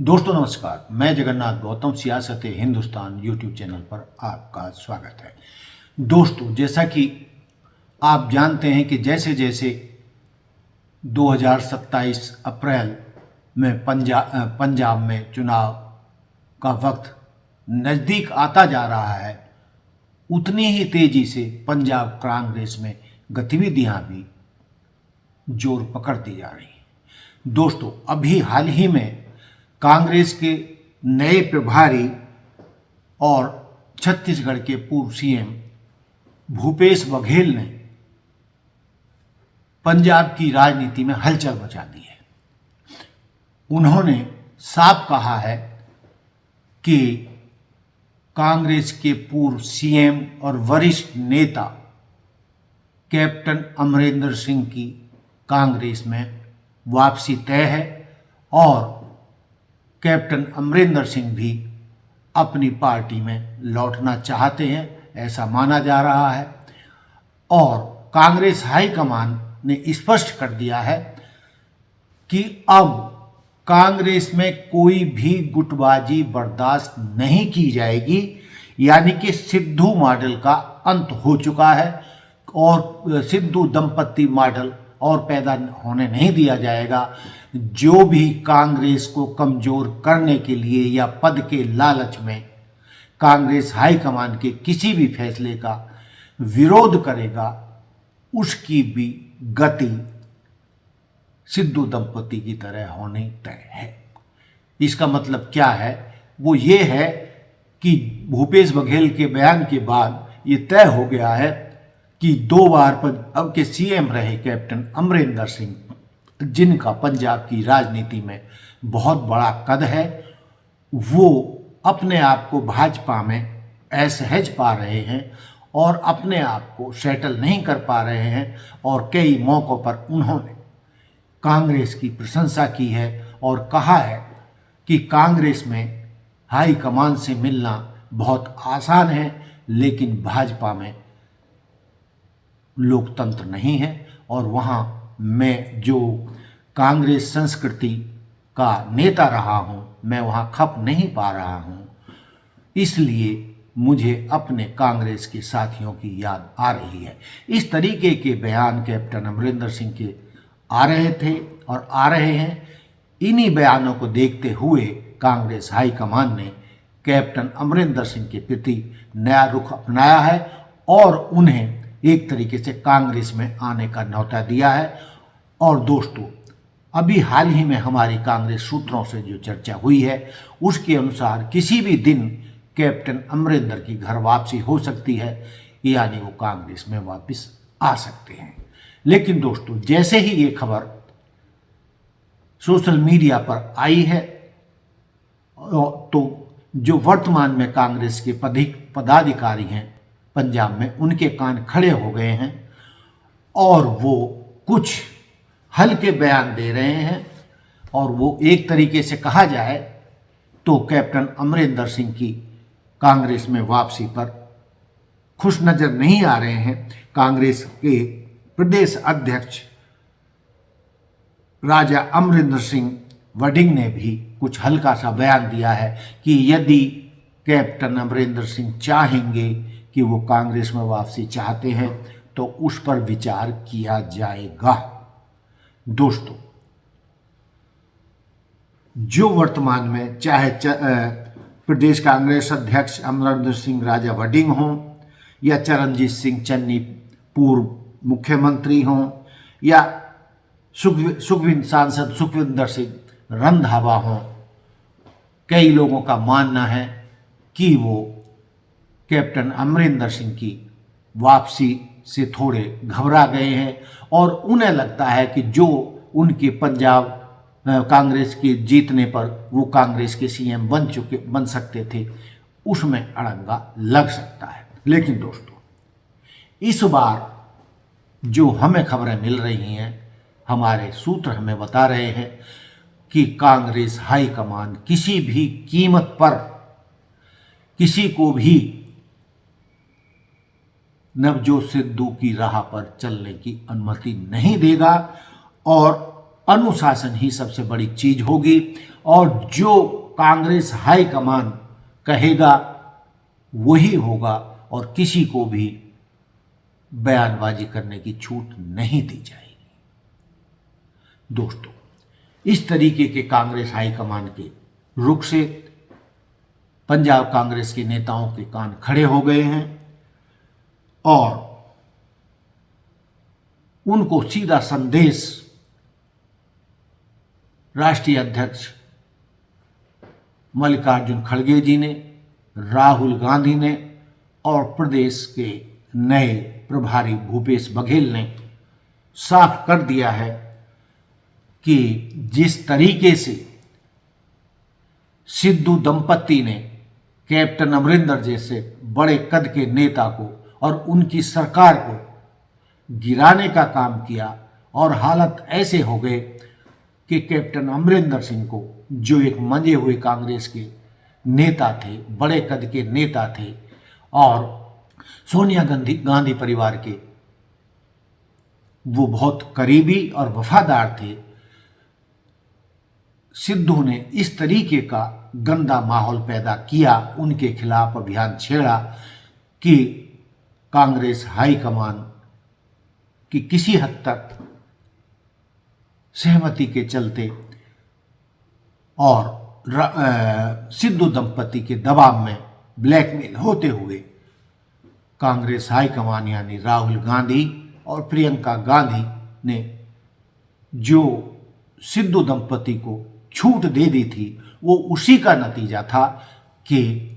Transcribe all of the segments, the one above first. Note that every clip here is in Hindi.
दोस्तों नमस्कार, मैं जगन्नाथ गौतम सियासत हिंदुस्तान यूट्यूब चैनल पर आपका स्वागत है। दोस्तों, जैसा कि आप जानते हैं कि जैसे जैसे 2027 अप्रैल में पंजाब में चुनाव का वक्त नज़दीक आता जा रहा है, उतनी ही तेज़ी से पंजाब कांग्रेस में गतिविधियां भी जोर पकड़ती जा रही हैं। दोस्तों, अभी हाल ही में कांग्रेस के नए प्रभारी और छत्तीसगढ़ के पूर्व सीएम भूपेश बघेल ने पंजाब की राजनीति में हलचल मचा दी है। उन्होंने साफ कहा है कि कांग्रेस के पूर्व सीएम और वरिष्ठ नेता कैप्टन अमरिंदर सिंह की कांग्रेस में वापसी तय है और कैप्टन अमरिंदर सिंह भी अपनी पार्टी में लौटना चाहते हैं, ऐसा माना जा रहा है। और कांग्रेस हाईकमान ने स्पष्ट कर दिया है कि अब कांग्रेस में कोई भी गुटबाजी बर्दाश्त नहीं की जाएगी, यानी कि सिद्धू मॉडल का अंत हो चुका है और सिद्धू दंपत्ति मॉडल और पैदा होने नहीं दिया जाएगा। जो भी कांग्रेस को कमज़ोर करने के लिए या पद के लालच में कांग्रेस हाईकमान के किसी भी फैसले का विरोध करेगा, उसकी भी गति सिद्धू दंपति की तरह होनी तय है। इसका मतलब क्या है? वो ये है कि भूपेश बघेल के बयान के बाद ये तय हो गया है कि 2 बार अब के सीएम रहे कैप्टन अमरिंदर सिंह, जिनका पंजाब की राजनीति में बहुत बड़ा कद है, वो अपने आप को भाजपा में असहज पा रहे हैं और अपने आप को सेटल नहीं कर पा रहे हैं। और कई मौक़ों पर उन्होंने कांग्रेस की प्रशंसा की है और कहा है कि कांग्रेस में हाईकमान से मिलना बहुत आसान है, लेकिन भाजपा में लोकतंत्र नहीं है और वहाँ मैं जो कांग्रेस संस्कृति का नेता रहा हूँ, मैं वहाँ खप नहीं पा रहा हूँ। इसलिए मुझे अपने कांग्रेस के साथियों की याद आ रही है। इस तरीके के बयान कैप्टन अमरिंदर सिंह के आ रहे थे और आ रहे हैं। इन्हीं बयानों को देखते हुए कांग्रेस हाईकमान ने कैप्टन अमरिंदर सिंह के प्रति नया रुख अपनाया है और उन्हें एक तरीके से कांग्रेस में आने का न्योता दिया है। और दोस्तों, अभी हाल ही में हमारी कांग्रेस सूत्रों से जो चर्चा हुई है, उसके अनुसार किसी भी दिन कैप्टन अमरिंदर की घर वापसी हो सकती है, यानी वो कांग्रेस में वापस आ सकते हैं। लेकिन दोस्तों, जैसे ही ये खबर सोशल मीडिया पर आई है तो जो वर्तमान में कांग्रेस के पदाधिकारी हैं पंजाब में, उनके कान खड़े हो गए हैं और वो कुछ हल्के बयान दे रहे हैं। और वो एक तरीके से कहा जाए तो कैप्टन अमरिंदर सिंह की कांग्रेस में वापसी पर खुश नज़र नहीं आ रहे हैं। कांग्रेस के प्रदेश अध्यक्ष राजा अमरिंदर सिंह वडिंग ने भी कुछ हल्का सा बयान दिया है कि यदि कैप्टन अमरिंदर सिंह चाहेंगे कि वो कांग्रेस में वापसी चाहते हैं तो उस पर विचार किया जाएगा। दोस्तों, जो वर्तमान में चाहे प्रदेश कांग्रेस अध्यक्ष अमरिंदर सिंह राजा वडिंग हों या चरणजीत सिंह चन्नी पूर्व मुख्यमंत्री हों या सांसद सुखविंदर सिंह रंधावा हों, कई लोगों का मानना है कि वो कैप्टन अमरिंदर सिंह की वापसी से थोड़े घबरा गए हैं और उन्हें लगता है कि जो उनके पंजाब कांग्रेस के जीतने पर वो कांग्रेस के सीएम बन सकते थे, उसमें अड़ंगा लग सकता है। लेकिन दोस्तों, इस बार जो हमें खबरें मिल रही हैं, हमारे सूत्र हमें बता रहे हैं कि कांग्रेस हाईकमान किसी भी कीमत पर किसी को भी नवजोत सिद्धू की राह पर चलने की अनुमति नहीं देगा और अनुशासन ही सबसे बड़ी चीज होगी और जो कांग्रेस हाईकमान कहेगा वही होगा और किसी को भी बयानबाजी करने की छूट नहीं दी जाएगी। दोस्तों, इस तरीके के कांग्रेस हाईकमान के रुख से पंजाब कांग्रेस के नेताओं के कान खड़े हो गए हैं और उनको सीधा संदेश राष्ट्रीय अध्यक्ष मल्लिकार्जुन खड़गे जी ने, राहुल गांधी ने और प्रदेश के नए प्रभारी भूपेश बघेल ने साफ कर दिया है कि जिस तरीके से सिद्धू दंपत्ति ने कैप्टन अमरिंदर जैसे बड़े कद के नेता को और उनकी सरकार को गिराने का काम किया और हालत ऐसे हो गए कि कैप्टन अमरिंदर सिंह को, जो एक मंजे हुए कांग्रेस के नेता थे, बड़े कद के नेता थे और सोनिया गांधी परिवार के वो बहुत करीबी और वफादार थे, सिद्धू ने इस तरीके का गंदा माहौल पैदा किया, उनके खिलाफ अभियान छेड़ा कि कांग्रेस हाईकमान की किसी हद तक सहमति के चलते और सिद्धू दंपति के दबाव में ब्लैकमेल होते हुए कांग्रेस हाईकमान यानी राहुल गांधी और प्रियंका गांधी ने जो सिद्धू दंपति को छूट दे दी थी वो उसी का नतीजा था कि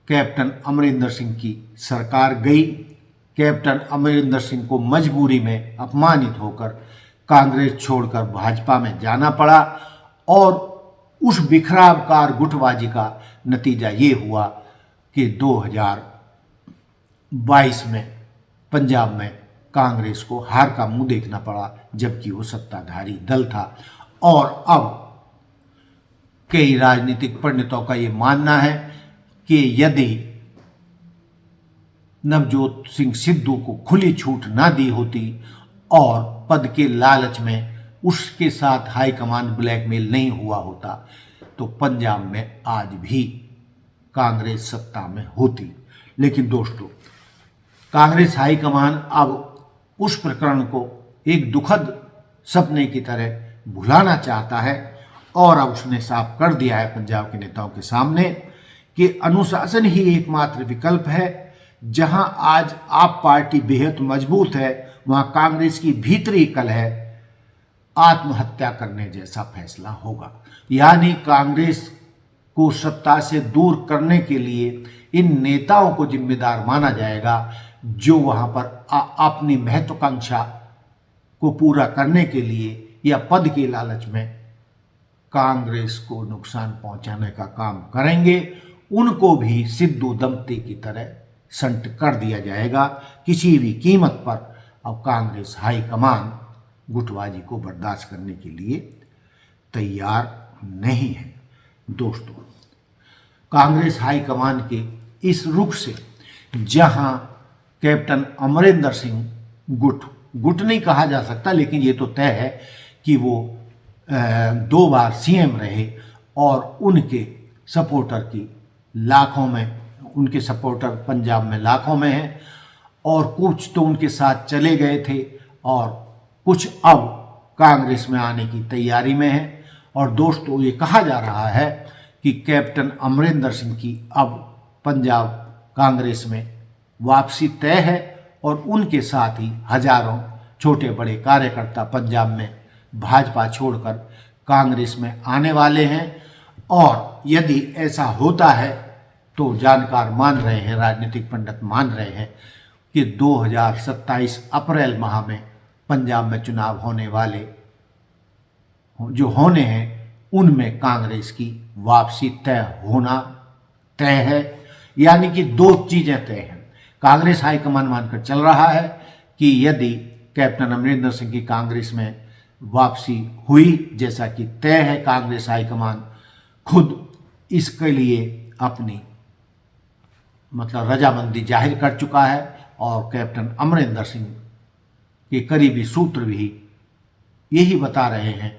कैप्टन अमरिंदर सिंह की सरकार गई। कैप्टन अमरिंदर सिंह को मजबूरी में अपमानित होकर कांग्रेस छोड़कर भाजपा में जाना पड़ा और उस बिखरावकार गुटबाजी का नतीजा ये हुआ कि 2022 में पंजाब में कांग्रेस को हार का मुंह देखना पड़ा, जबकि वो सत्ताधारी दल था। और अब कई राजनीतिक पंडितों का ये मानना है कि यदि नवजोत सिंह सिद्धू को खुली छूट ना दी होती और पद के लालच में उसके साथ हाईकमान ब्लैकमेल नहीं हुआ होता तो पंजाब में आज भी कांग्रेस सत्ता में होती। लेकिन दोस्तों, कांग्रेस हाईकमान अब उस प्रकरण को एक दुखद सपने की तरह भुलाना चाहता है और अब उसने साफ कर दिया है पंजाब के नेताओं के सामने कि अनुशासन ही एकमात्र विकल्प है। जहां आज आप पार्टी बेहद मजबूत है, वहां कांग्रेस की भीतरी कलह आत्महत्या करने जैसा फैसला होगा। यानी कांग्रेस को सत्ता से दूर करने के लिए इन नेताओं को जिम्मेदार माना जाएगा जो वहां पर अपनी महत्वाकांक्षा को पूरा करने के लिए या पद के लालच में कांग्रेस को नुकसान पहुंचाने का काम करेंगे। उनको भी सिद्धू दंपति की तरह संट कर दिया जाएगा। किसी भी कीमत पर अब कांग्रेस हाईकमान गुटबाजी को बर्दाश्त करने के लिए तैयार नहीं है। दोस्तों, कांग्रेस हाईकमान के इस रुख से जहां कैप्टन अमरिंदर सिंह गुट नहीं कहा जा सकता, लेकिन ये तो तय है कि वो 2 बार सीएम रहे और उनके सपोर्टर की लाखों में, उनके सपोर्टर पंजाब में लाखों में हैं और कुछ तो उनके साथ चले गए थे और कुछ अब कांग्रेस में आने की तैयारी में हैं। और दोस्तों, ये कहा जा रहा है कि कैप्टन अमरिंदर सिंह की अब पंजाब कांग्रेस में वापसी तय है और उनके साथ ही हजारों छोटे बड़े कार्यकर्ता पंजाब में भाजपा छोड़कर कांग्रेस में आने वाले हैं। और यदि ऐसा होता है तो जानकार मान रहे हैं, राजनीतिक पंडित मान रहे हैं कि 2027 अप्रैल माह में पंजाब में चुनाव होने वाले जो होने हैं उनमें कांग्रेस की वापसी तय है। यानी कि 2 चीज़ें तय हैं। कांग्रेस हाईकमान मानकर चल रहा है कि यदि कैप्टन अमरिंदर सिंह की कांग्रेस में वापसी हुई, जैसा कि तय है, कांग्रेस हाईकमान खुद इसके लिए अपनी रजामंदी जाहिर कर चुका है और कैप्टन अमरिंदर सिंह के करीबी सूत्र भी यही बता रहे हैं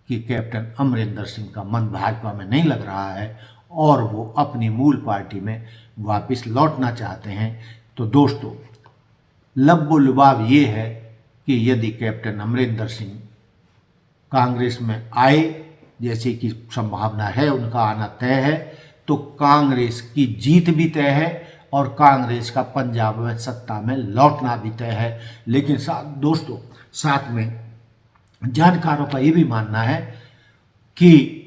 कि कैप्टन अमरिंदर सिंह का मन भाजपा में नहीं लग रहा है और वो अपनी मूल पार्टी में वापस लौटना चाहते हैं। तो दोस्तों, लब्बो लुबाब ये है कि यदि कैप्टन अमरिंदर सिंह कांग्रेस में आए, जैसे कि संभावना है, उनका आना तय है, तो कांग्रेस की जीत भी तय है और कांग्रेस का पंजाब में सत्ता में लौटना भी तय है। लेकिन दोस्तों, साथ में जानकारों का ये भी मानना है कि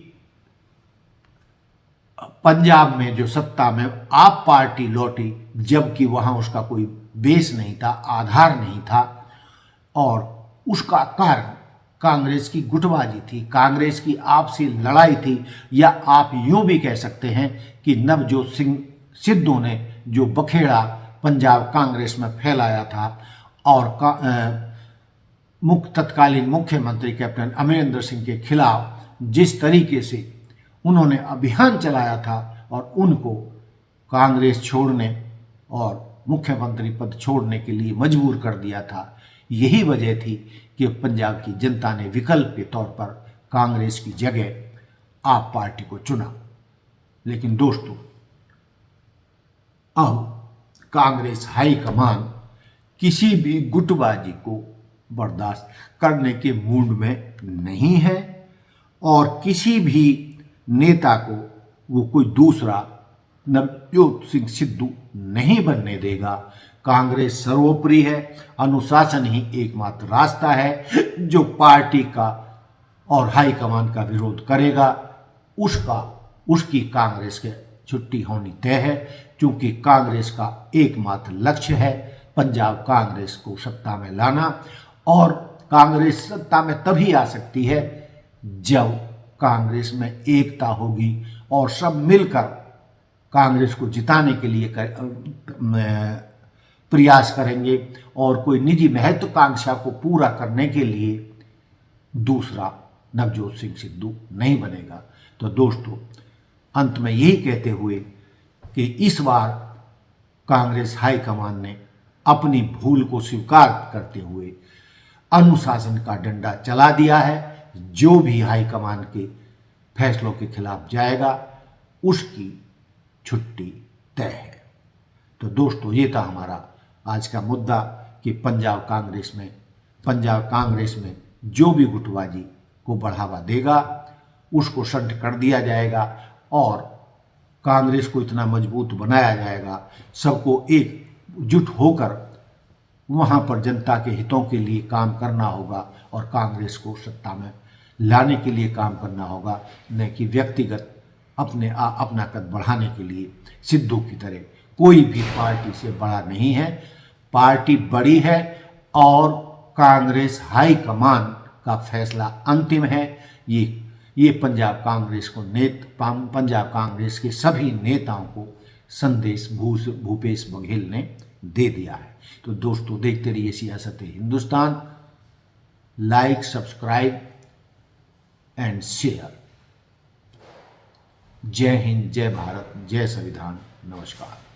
पंजाब में जो सत्ता में आप पार्टी लौटी, जबकि वहां उसका कोई बेस नहीं था, आधार नहीं था, और उसका कारण कांग्रेस की गुटबाजी थी, कांग्रेस की आपसी लड़ाई थी, या आप यूं भी कह सकते हैं कि नवजोत सिंह सिद्धू ने जो बखेड़ा पंजाब कांग्रेस में फैलाया था और तत्कालीन मुख्यमंत्री कैप्टन अमरिंदर सिंह के खिलाफ जिस तरीके से उन्होंने अभियान चलाया था और उनको कांग्रेस छोड़ने और मुख्यमंत्री पद छोड़ने के लिए मजबूर कर दिया था, यही वजह थी कि पंजाब की जनता ने विकल्प के तौर पर कांग्रेस की जगह आप पार्टी को चुना। लेकिन दोस्तों, अब कांग्रेस हाईकमान किसी भी गुटबाजी को बर्दाश्त करने के मूड में नहीं है और किसी भी नेता को वो कोई दूसरा नवजोत सिंह सिद्धू नहीं बनने देगा। कांग्रेस सर्वोपरि है, अनुशासन ही एकमात्र रास्ता है। जो पार्टी का और हाईकमान का विरोध करेगा उसकी कांग्रेस के छुट्टी होनी तय है, क्योंकि कांग्रेस का एकमात्र लक्ष्य है पंजाब कांग्रेस को सत्ता में लाना। और कांग्रेस सत्ता में तभी आ सकती है जब कांग्रेस में एकता होगी और सब मिलकर कांग्रेस को जिताने के लिए प्रयास करेंगे और कोई निजी महत्वाकांक्षा को पूरा करने के लिए दूसरा नवजोत सिंह सिद्धू नहीं बनेगा। तो दोस्तों, अंत में यही कहते हुए कि इस बार कांग्रेस हाईकमान ने अपनी भूल को स्वीकार करते हुए अनुशासन का डंडा चला दिया है। जो भी हाईकमान के फैसलों के खिलाफ जाएगा उसकी छुट्टी तय है। तो दोस्तों, ये था हमारा आज का मुद्दा कि पंजाब कांग्रेस में जो भी गुटबाजी को बढ़ावा देगा उसको शंट कर दिया जाएगा और कांग्रेस को इतना मजबूत बनाया जाएगा, सबको एकजुट होकर वहाँ पर जनता के हितों के लिए काम करना होगा और कांग्रेस को सत्ता में लाने के लिए काम करना होगा, न कि व्यक्तिगत अपना कद बढ़ाने के लिए। सिद्धू की तरह कोई भी पार्टी से बड़ा नहीं है, पार्टी बड़ी है और कांग्रेस हाईकमान का फैसला अंतिम है। ये पंजाब कांग्रेस के सभी नेताओं को संदेश भूपेश बघेल ने दे दिया है। तो दोस्तों, देखते रहिए सियासत Hindustan. Like, subscribe and share. जय हिंद, जय भारत, जय संविधान। नमस्कार।